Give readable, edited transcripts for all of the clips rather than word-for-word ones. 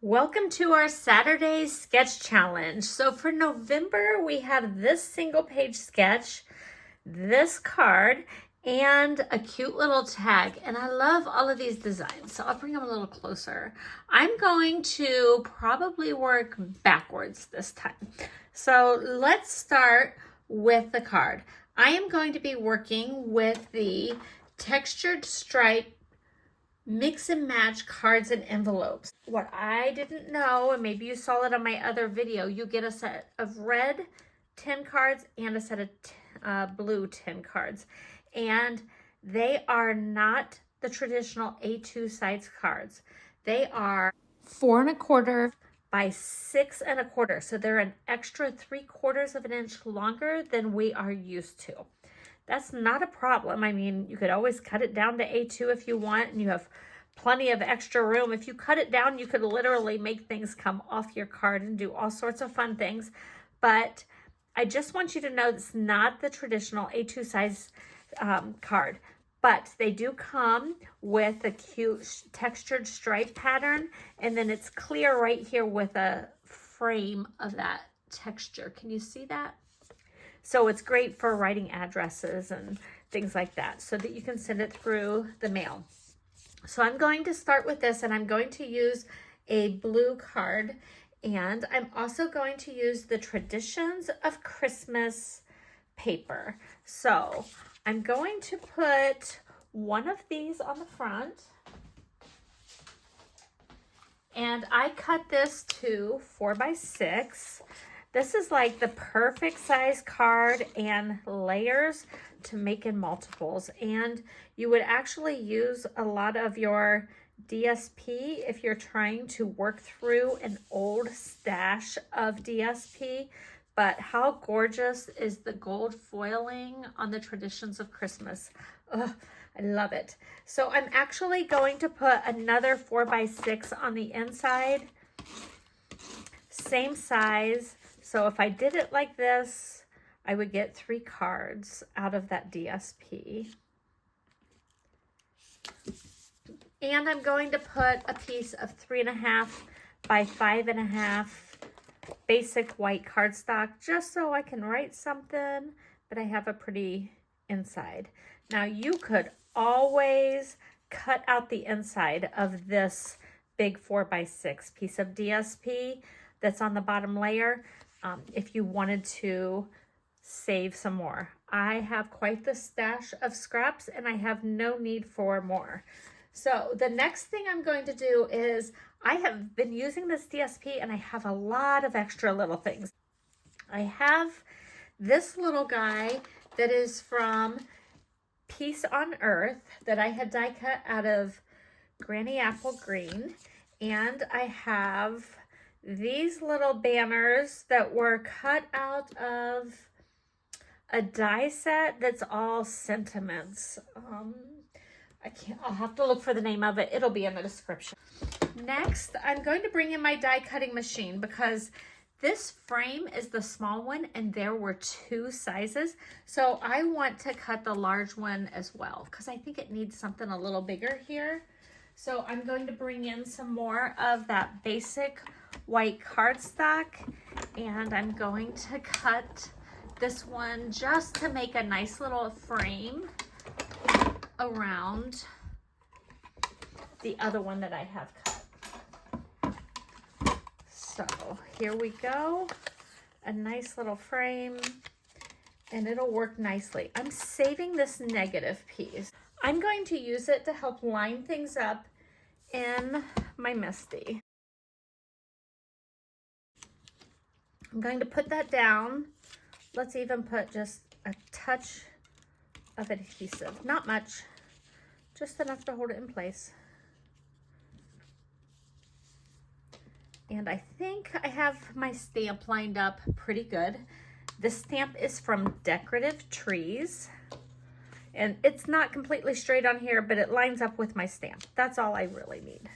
Welcome to our Saturday sketch challenge. So for November, we have this single page sketch, this card, and a cute little tag. And I love all of these designs, so I'll bring them a little closer. I'm going to probably work backwards this time. So let's start with the card. I am going to be working with the textured stripe mix and match cards and envelopes. What I didn't know, and maybe you saw it on my other video, you get a set of red 10 cards and a set of blue 10 cards. And they are not the traditional A2 size cards. They are 4 1/4 by 6 1/4. So they're an extra 3/4 of an inch longer than we are used to. That's not a problem. I mean, you could always cut it down to A2 if you want, and you have plenty of extra room. If you cut it down, you could literally make things come off your card and do all sorts of fun things. But I just want you to know it's not the traditional A2 size card. But they do come with a cute textured stripe pattern, and then it's clear right here with a frame of that texture. Can you see that? So it's great for writing addresses and things like that so that you can send it through the mail. So I'm going to start with this, and I'm going to use a blue card, and I'm also going to use the Traditions of Christmas paper. So I'm going to put one of these on the front, and I cut this to 4 by 6. This is like the perfect size card and layers to make in multiples. And you would actually use a lot of your DSP if you're trying to work through an old stash of DSP. But how gorgeous is the gold foiling on the Traditions of Christmas? Oh, I love it. So I'm actually going to put another 4 by 6 on the inside. Same size. So if I did it like this, I would get 3 cards out of that DSP. And I'm going to put a piece of 3 1/2 by 5 1/2 basic white cardstock, just so I can write something, but I have a pretty inside. Now you could always cut out the inside of this big 4 by 6 piece of DSP that's on the bottom layer. If you wanted to save some more. I have quite the stash of scraps, and I have no need for more. So the next thing I'm going to do is, I have been using this DSP and I have a lot of extra little things. I have this little guy that is from Peace on Earth that I had die cut out of Granny Apple Green, and I have these little banners that were cut out of a die set that's all sentiments. I'll have to look for the name of it. It'll be in the description. Next, I'm going to bring in my die cutting machine because this frame is the small one and there were 2 sizes. So I want to cut the large one as well because I think it needs something a little bigger here. So I'm going to bring in some more of that basic white cardstock, and I'm going to cut this one just to make a nice little frame around the other one that I have cut. So here we go, a nice little frame, and it'll work nicely. I'm saving this negative piece. I'm going to use it to help line things up in my Misty. I'm going to put that down. Let's even put just a touch of adhesive. Not much, just enough to hold it in place. And I think I have my stamp lined up pretty good. This stamp is from Decorative Trees. And it's not completely straight on here, but it lines up with my stamp. That's all I really need.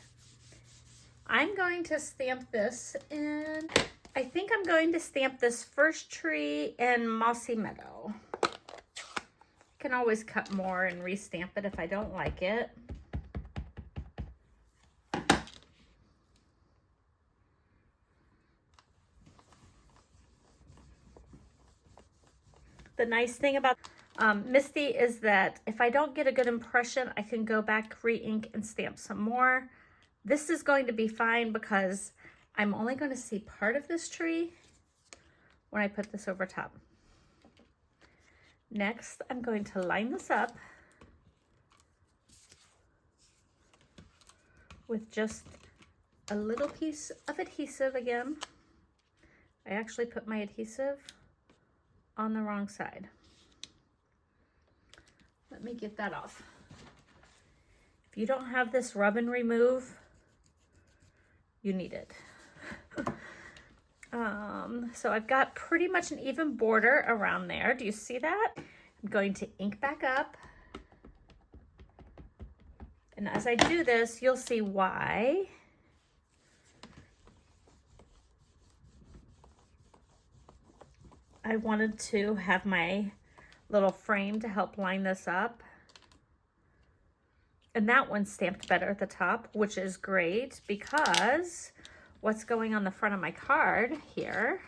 I'm going to stamp this in, I think I'm going to stamp this first tree in Mossy Meadow. I can always cut more and restamp it if I don't like it. The nice thing about Misty is that if I don't get a good impression, I can go back, re-ink, and stamp some more. This is going to be fine because I'm only going to see part of this tree when I put this over top. Next, I'm going to line this up with just a little piece of adhesive again. I actually put my adhesive on the wrong side. Let me get that off. If you don't have this rub and remove, you need it. So I've got pretty much an even border around there. Do you see that? I'm going to ink back up. And as I do this, you'll see why. I wanted to have my little frame to help line this up. And that one's stamped better at the top, which is great because what's going on the front of my card here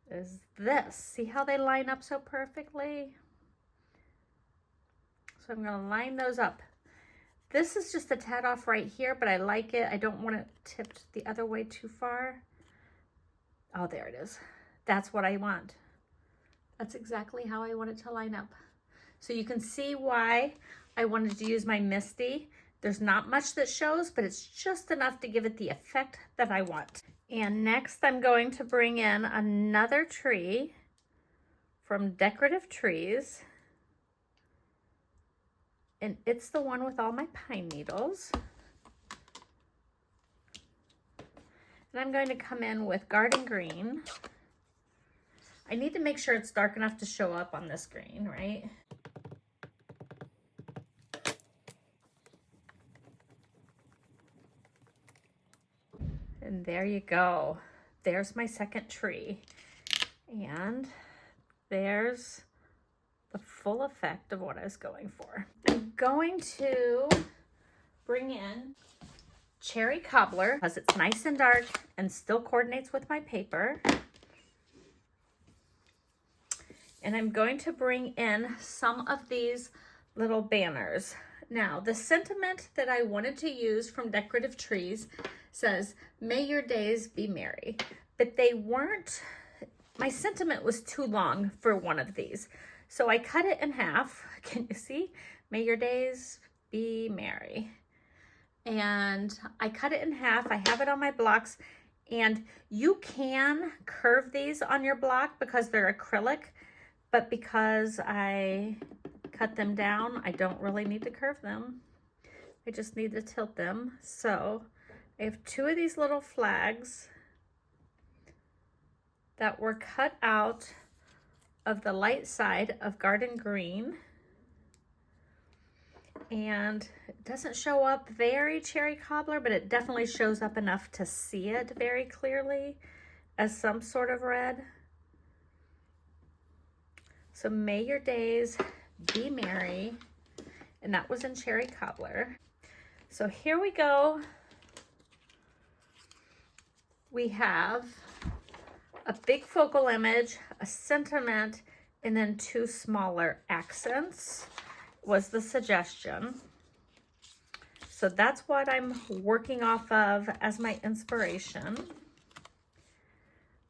is this. See how they line up so perfectly? So I'm going to line those up. This is just a tad off right here, but I like it. I don't want it tipped the other way too far. Oh, there it is. That's what I want. That's exactly how I want it to line up. So you can see why I wanted to use my Misty. There's not much that shows, but it's just enough to give it the effect that I want. And next I'm going to bring in another tree from Decorative Trees. And it's the one with all my pine needles. And I'm going to come in with Garden Green. I need to make sure it's dark enough to show up on this green, right? And there you go. There's my second tree. And there's the full effect of what I was going for. I'm going to bring in Cherry Cobbler because it's nice and dark and still coordinates with my paper. And I'm going to bring in some of these little banners. Now, the sentiment that I wanted to use from Decorative Trees says, "May your days be merry." But they weren't, my sentiment was too long for one of these. So I cut it in half. Can you see? May your days be merry. And I cut it in half. I have it on my blocks. And you can curve these on your block because they're acrylic. But because I cut them down, I don't really need to curve them. I just need to tilt them. So I have two of these little flags that were cut out of the light side of Garden Green. And it doesn't show up very Cherry Cobbler, but it definitely shows up enough to see it very clearly as some sort of red. So may your days be merry. And that was in Cherry Cobbler. So here we go. We have a big focal image, a sentiment, and then two smaller accents was the suggestion. So that's what I'm working off of as my inspiration.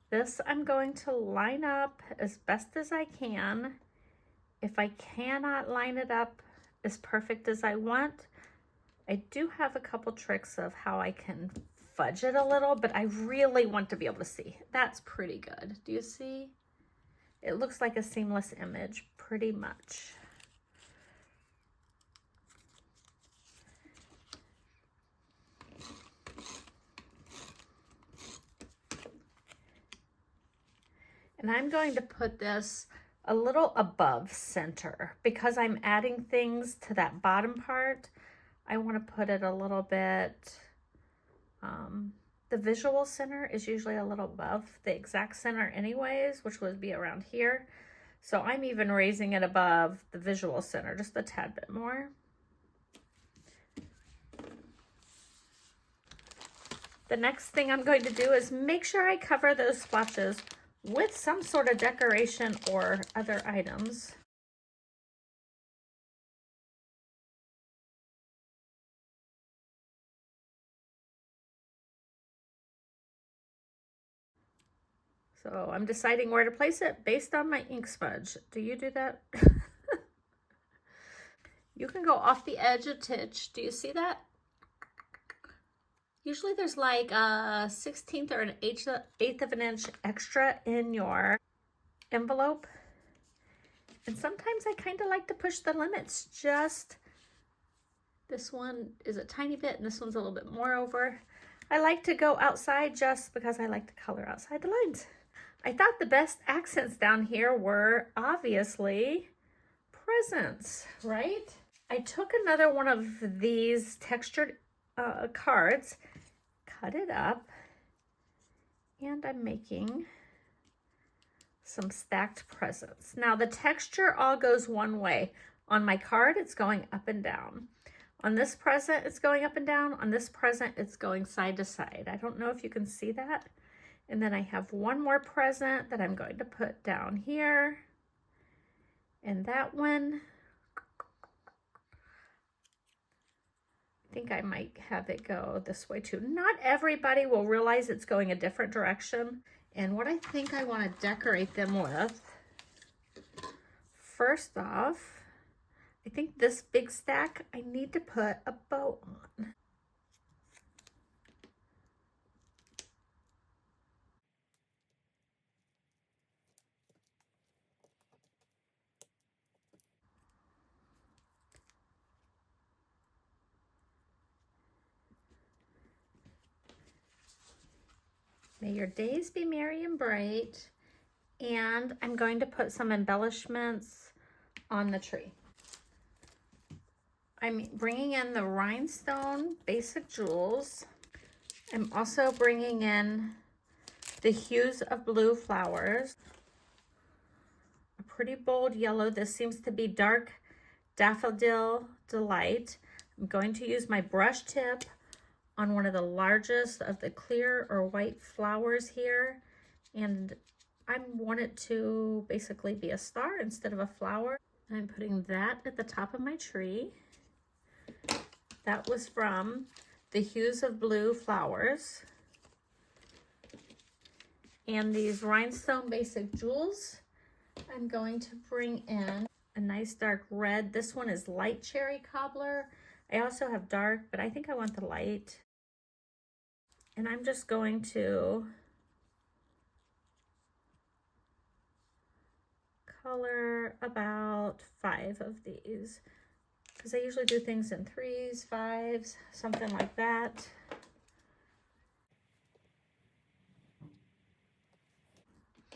This I'm going to line up as best as I can. If I cannot line it up as perfect as I want, I do have a couple tricks of how I can fudge it a little, but I really want to be able to see. That's pretty good. Do you see? It looks like a seamless image, pretty much. And I'm going to put this a little above center because I'm adding things to that bottom part. I want to put it a little bit, the visual center is usually a little above the exact center anyways, which would be around here. So I'm even raising it above the visual center, just a tad bit more. The next thing I'm going to do is make sure I cover those splotches with some sort of decoration or other items. So I'm deciding where to place it based on my ink smudge. Do you do that? You can go off the edge a titch. Do you see that? Usually there's like a 1/16 or an eighth of an inch extra in your envelope. And sometimes I kind of like to push the limits. Just this one is a tiny bit and this one's a little bit more over. I like to go outside just because I like to color outside the lines. I thought the best accents down here were obviously presents, right? I took another one of these textured cards, cut it up, and I'm making some stacked presents. Now the texture all goes one way. On my card, it's going up and down. On this present, it's going up and down. On this present, it's going side to side. I don't know if you can see that. And then I have one more present that I'm going to put down here. And that one, I think I might have it go this way too. Not everybody will realize it's going a different direction. And what I think I want to decorate them with, first off, I think this big stack, I need to put a bow on. May your days be merry and bright. And I'm going to put some embellishments on the tree. I'm bringing in the rhinestone basic jewels. I'm also bringing in the hues of blue flowers. A pretty bold yellow. This seems to be dark daffodil delight. I'm going to use my brush tip on one of the largest of the clear or white flowers here, and I want it to basically be a star instead of a flower. I'm putting that at the top of my tree. That was from the Hues of Blue flowers. And these rhinestone basic jewels, I'm going to bring in a nice dark red. This one is light cherry cobbler. I also have dark, but I think I want the light. And I'm just going to color about 5 of these, because I usually do things in 3s, 5s, something like that.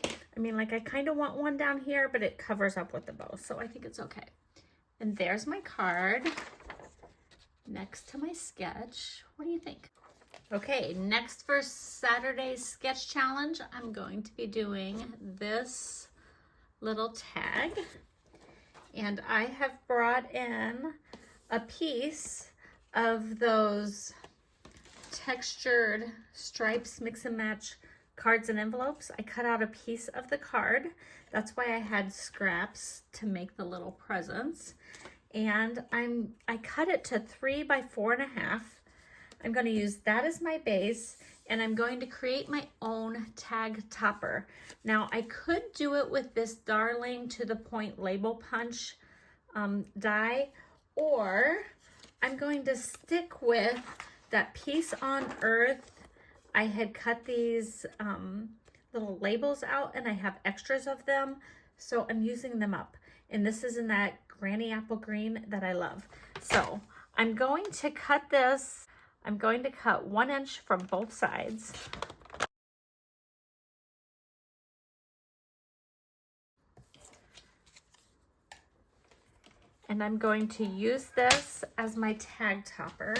I mean, like I kind of want one down here, but it covers up with the bow, so I think it's okay. And there's my card next to my sketch. What do you think? Okay, next for Saturday's sketch challenge, I'm going to be doing this little tag. And I have brought in a piece of those textured stripes mix and match cards and envelopes. I cut out a piece of the card. That's why I had scraps to make the little presents. And I cut it to 3 by 4.5. I'm going to use that as my base, and I'm going to create my own tag topper. Now I could do it with this Darling to the Point label punch die, or I'm going to stick with that Piece on Earth. I had cut these little labels out and I have extras of them, so I'm using them up. And this is in that Granny Apple Green that I love. So I'm going to cut this. I'm going to cut 1 inch from both sides. And I'm going to use this as my tag topper.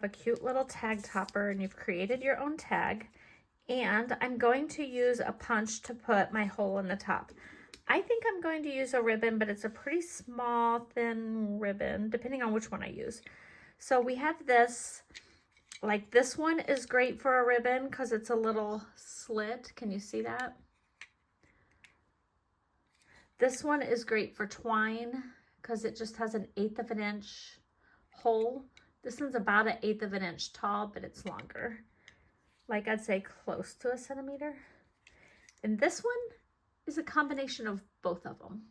A cute little tag topper, and you've created your own tag. And I'm going to use a punch to put my hole in the top. I think I'm going to use a ribbon, but it's a pretty small, thin ribbon, depending on which one I use. So we have this, like this one is great for a ribbon because it's a little slit. Can you see that? This one is great for twine because it just has an 1/8 of an inch hole. This one's about an 1/8 of an inch tall, but it's longer. Like I'd say close to a centimeter. And this one is a combination of both of them.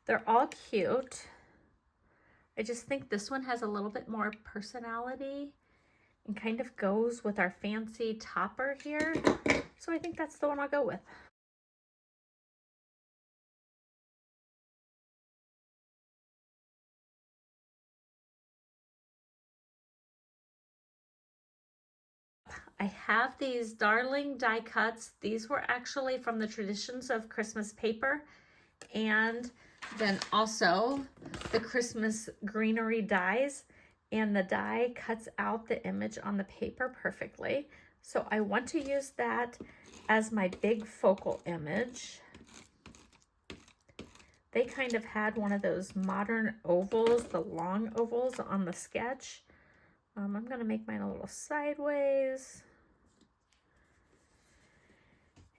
They're all cute. I just think this one has a little bit more personality and kind of goes with our fancy topper here. So I think that's the one I'll go with. I have these darling die cuts. These were actually from the Traditions of Christmas paper, and then also the Christmas greenery dies, and the die cuts out the image on the paper perfectly. So I want to use that as my big focal image. They kind of had one of those modern ovals, the long ovals on the sketch. I'm going to make mine a little sideways.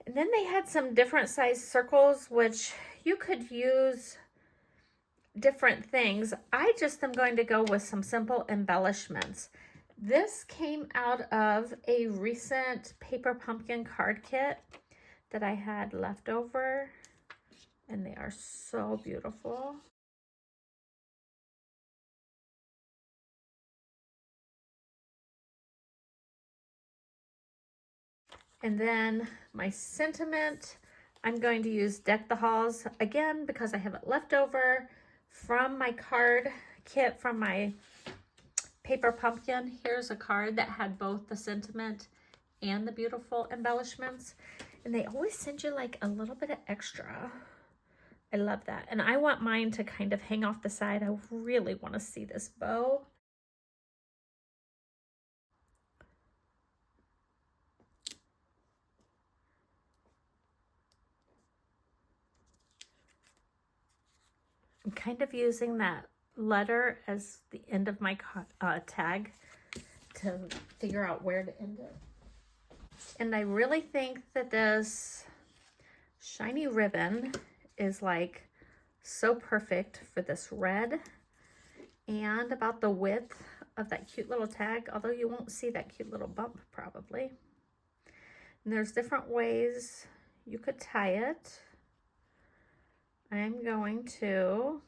And then they had some different size circles, which you could use different things. I just am going to go with some simple embellishments. This came out of a recent paper pumpkin card kit that I had left over, and they are so beautiful. And then my sentiment, I'm going to use Deck the Halls again because I have it left over from my card kit from my paper pumpkin. Here's a card that had both the sentiment and the beautiful embellishments. And they always send you like a little bit of extra. I love that. And I want mine to kind of hang off the side. I really want to see this bow. I'm kind of using that letter as the end of my tag to figure out where to end it. And I really think that this shiny ribbon is like so perfect for this red and about the width of that cute little tag, although you won't see that cute little bump probably. And there's different ways you could tie it. I'm going to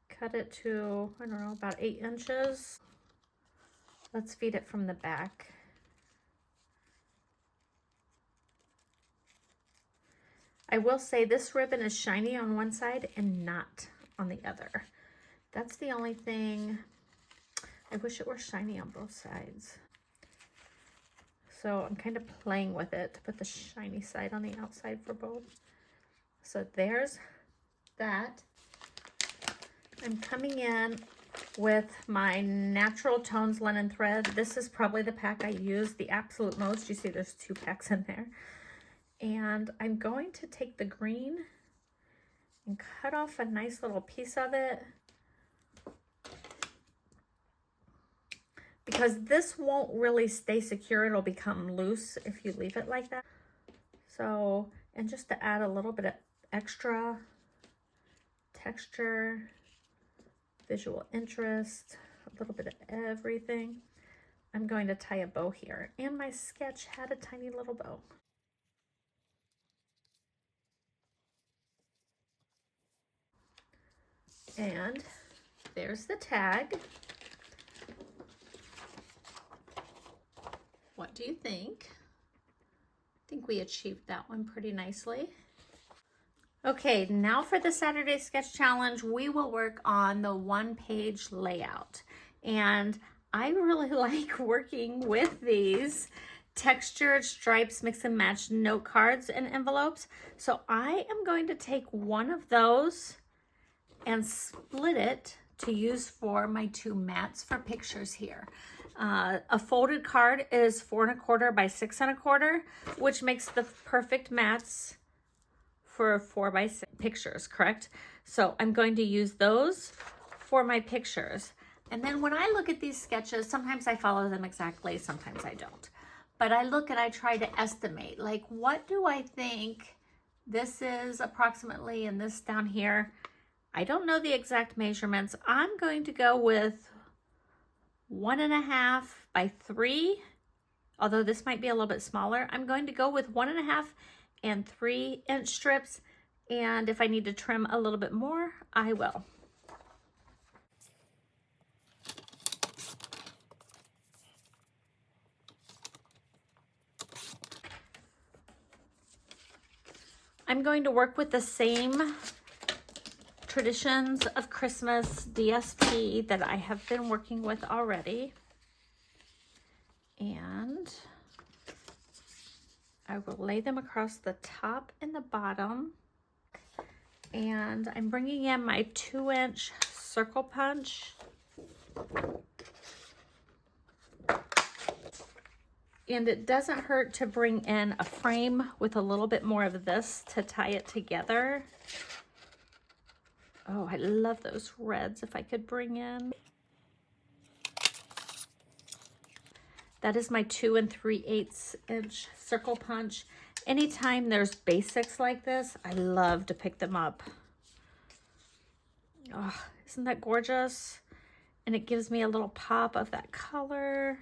cut it to, I don't know, about 8 inches. Let's feed it from the back. I will say this ribbon is shiny on one side and not on the other. That's the only thing. I wish it were shiny on both sides. So I'm kind of playing with it to put the shiny side on the outside for both. So there's that. I'm coming in with my Natural Tones linen thread. This is probably the pack I use the absolute most. You see there's 2 packs in there. And I'm going to take the green and cut off a nice little piece of it, because this won't really stay secure. It'll become loose if you leave it like that. So, and just to add a little bit of extra texture, visual interest, a little bit of everything, I'm going to tie a bow here. And my sketch had a tiny little bow. And there's the tag. What do you think? I think we achieved that one pretty nicely. Okay, now for the Saturday Sketch Challenge, we will work on the 1-page layout. And I really like working with these textured stripes, mix and match note cards and envelopes. So I am going to take one of those and split it to use for my 2 mats for pictures here. A folded card is 4 1/4 by 6 1/4, which makes the perfect mats for 4 by 6 pictures, correct? So I'm going to use those for my pictures. And then when I look at these sketches, sometimes I follow them exactly, sometimes I don't. But I look and I try to estimate, like, what do I think this is approximately, and this down here. I don't know the exact measurements. I'm going to go with 1.5 by 3, although this might be a little bit smaller. I'm going to go with 1.5 and 3-inch strips, and if I need to trim a little bit more, I will. I'm going to work with the same Traditions of Christmas DSP that I have been working with already. And I will lay them across the top and the bottom. And I'm bringing in my 2-inch circle punch. And it doesn't hurt to bring in a frame with a little bit more of this to tie it together. Oh, I love those reds if I could bring in. That is my 2 3/8 inch circle punch. Anytime there's basics like this, I love to pick them up. Oh, isn't that gorgeous? And it gives me a little pop of that color,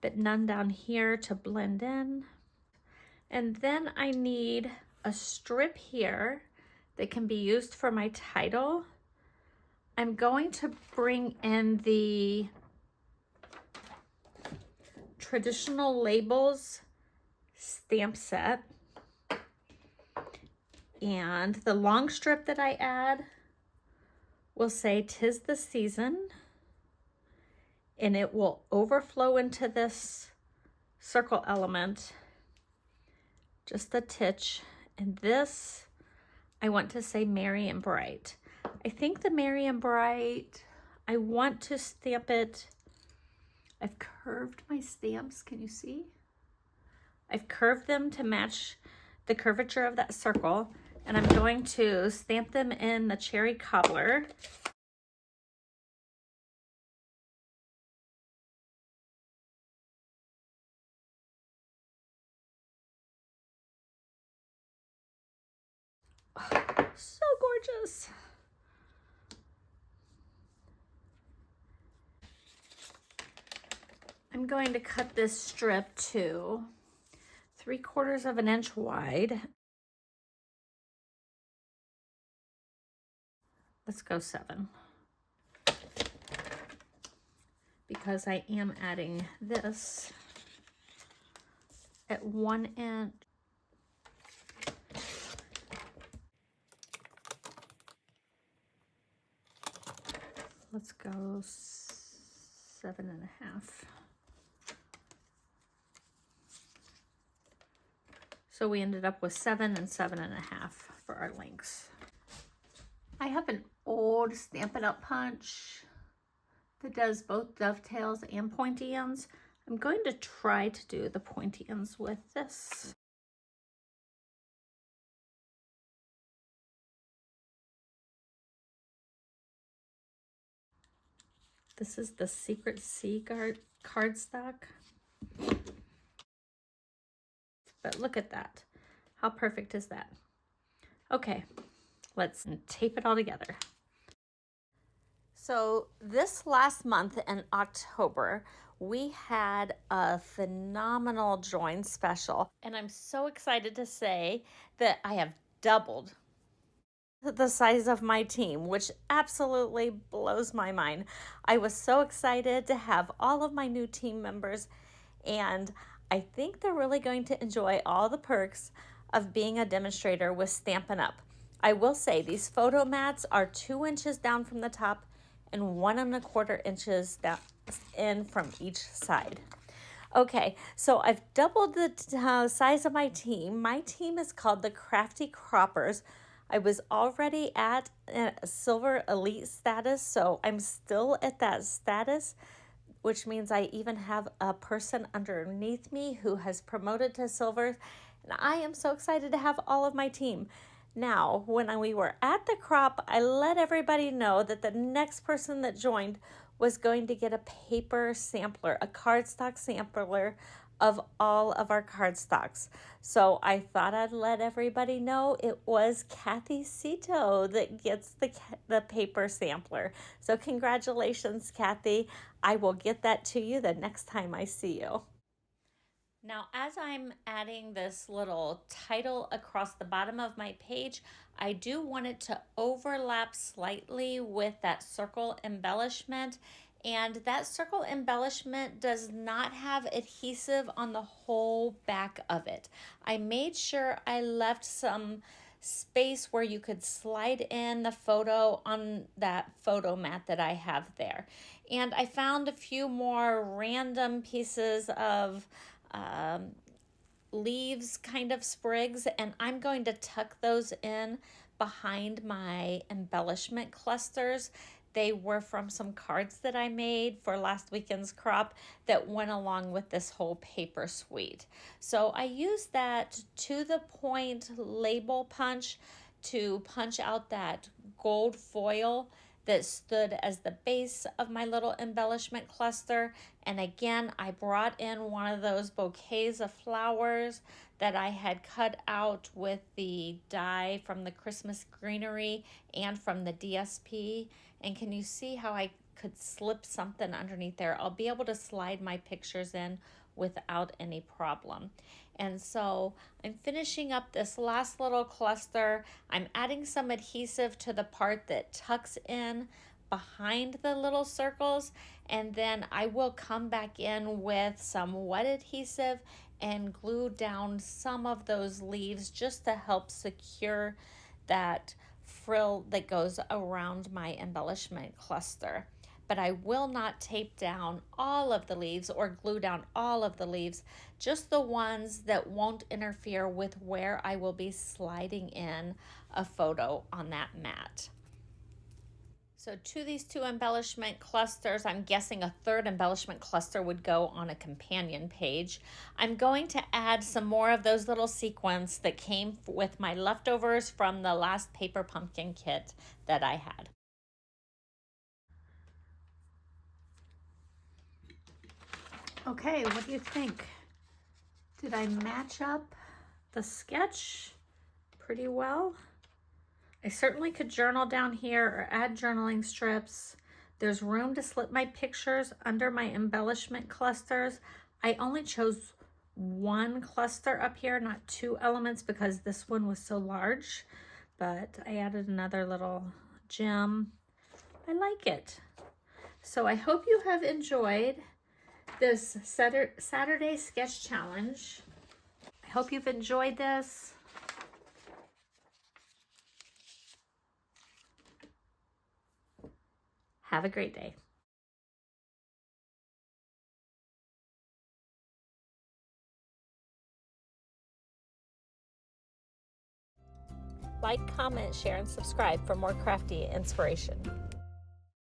but none down here to blend in. And then I need a strip here that can be used for my title. I'm going to bring in the Traditional Labels stamp set. And the long strip that I add will say "'Tis the Season," and it will overflow into this circle element, just the titch. And this, I want to say "Merry and Bright." I think the "Merry and Bright," I want to stamp it. I've curved my stamps, can you see? I've curved them to match the curvature of that circle, and I'm going to stamp them in the Cherry Cobbler. Oh, so gorgeous. I'm going to cut this strip to 3/4 of an inch wide. Let's go 7. Because I am adding this at 1 inch. Let's go 7.5. So we ended up with 7 and 7.5 for our lengths. I have an old Stampin' Up punch that does both dovetails and pointy ends. I'm going to try to do the pointy ends with this. This is the Secret Sea Cardstock. But look at that. How perfect is that? Okay, let's tape it all together. So this last month in October, we had a phenomenal join special, and I'm so excited to say that I have doubled the size of my team, which absolutely blows my mind. I was so excited to have all of my new team members, and I think they're really going to enjoy all the perks of being a demonstrator with Stampin' Up. I will say these photo mats are 2 inches down from the top and 1 1/4 inches down in from each side. Okay, so I've doubled the size of my team. My team is called the Crafty Croppers. I was already at a silver elite status, so I'm still at that status, which means I even have a person underneath me who has promoted to silver. And I am so excited to have all of my team. Now, when we were at the crop, I let everybody know that the next person that joined was going to get a paper sampler, a cardstock sampler of all of our cardstocks. So I thought I'd let everybody know it was Kati Cito that gets the paper sampler. So congratulations, Kati. I will get that to you the next time I see you. Now, as I'm adding this little title across the bottom of my page, I do want it to overlap slightly with that circle embellishment. And that circle embellishment does not have adhesive on the whole back of it. I made sure I left some space where you could slide in the photo on that photo mat that I have there. And I found a few more random pieces of leaves, kind of sprigs, and I'm going to tuck those in behind my embellishment clusters. They were from some cards that I made for last weekend's crop that went along with this whole paper suite. So I used that to the point label punch to punch out that gold foil that stood as the base of my little embellishment cluster. And again, I brought in one of those bouquets of flowers that I had cut out with the die from the Christmas greenery and from the DSP. And can you see how I could slip something underneath there? I'll be able to slide my pictures in without any problem. And so I'm finishing up this last little cluster. I'm adding some adhesive to the part that tucks in behind the little circles, and then I will come back in with some wet adhesive and glue down some of those leaves just to help secure that frill that goes around my embellishment cluster. But I will not tape down all of the leaves or glue down all of the leaves, just the ones that won't interfere with where I will be sliding in a photo on that mat. So to these two embellishment clusters, I'm guessing a third embellishment cluster would go on a companion page. I'm going to add some more of those little sequins that came with my leftovers from the last paper pumpkin kit that I had. Okay, what do you think? Did I match up the sketch pretty well? I certainly could journal down here or add journaling strips. There's room to slip my pictures under my embellishment clusters. I only chose one cluster up here, not two elements, because this one was so large, but I added another little gem. I like it. So I hope you have enjoyed this Saturday sketch challenge. I hope you've enjoyed this. Have a great day. Like, comment, share, and subscribe for more crafty inspiration.